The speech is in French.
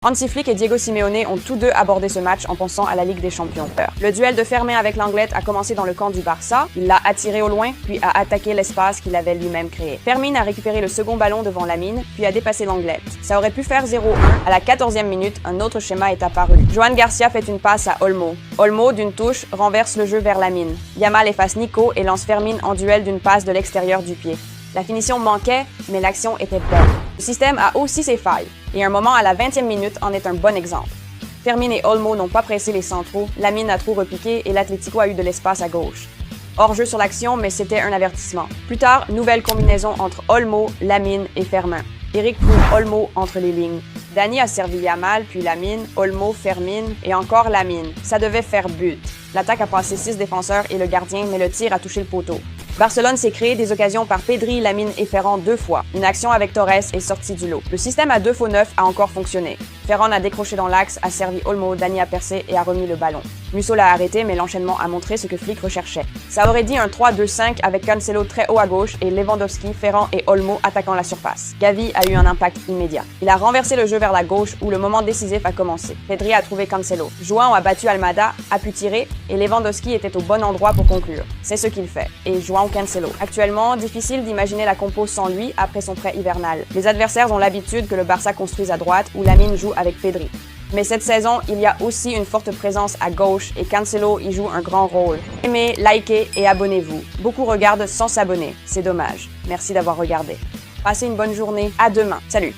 Hansi Flick et Diego Simeone ont tous deux abordé ce match en pensant à la Ligue des Champions. Le duel de Fermin avec l'Anglette a commencé dans le camp du Barça, il l'a attiré au loin, puis a attaqué l'espace qu'il avait lui-même créé. Fermin a récupéré le second ballon devant Lamine, puis a dépassé l'Anglette. Ça aurait pu faire 0-1. À la 14e minute, un autre schéma est apparu. Joan Garcia fait une passe à Olmo. Olmo, d'une touche, renverse le jeu vers Lamine. Yamal efface Nico et lance Fermin en duel d'une passe de l'extérieur du pied. La finition manquait, mais l'action était belle. Le système a aussi ses failles, et un moment à la 20e minute en est un bon exemple. Fermin et Olmo n'ont pas pressé les centraux, Lamine a trop repiqué et l'Atlético a eu de l'espace à gauche. Hors-jeu sur l'action, mais c'était un avertissement. Plus tard, nouvelle combinaison entre Olmo, Lamine et Fermin. Eric trouve Olmo entre les lignes. Dani a servi Yamal, puis Lamine, Olmo, Fermin et encore Lamine. Ça devait faire but. L'attaque a passé 6 défenseurs et le gardien, mais le tir a touché le poteau. Barcelone s'est créé des occasions par Pedri, Lamine et Ferran 2 fois. Une action avec Torres est sortie du lot. Le système à 2 faux neufs a encore fonctionné. Ferran a décroché dans l'axe, a servi Olmo, Dani a percé et a remis le ballon. Musso l'a arrêté, mais l'enchaînement a montré ce que Flick recherchait. Ça aurait dit un 3-2-5 avec Cancelo très haut à gauche et Lewandowski, Ferran et Olmo attaquant la surface. Gavi a eu un impact immédiat. Il a renversé le jeu vers la gauche où le moment décisif a commencé. Pedri a trouvé Cancelo. João a battu Almada, a pu tirer et Lewandowski était au bon endroit pour conclure. C'est ce qu'il fait. Et João Cancelo. Actuellement, difficile d'imaginer la compo sans lui après son prêt hivernal. Les adversaires ont l'habitude que le Barça construise à droite où Lamine joue avec Pedri. Mais cette saison, il y a aussi une forte présence à gauche et Cancelo y joue un grand rôle. Aimez, likez et abonnez-vous. Beaucoup regardent sans s'abonner. C'est dommage. Merci d'avoir regardé. Passez une bonne journée. À demain. Salut!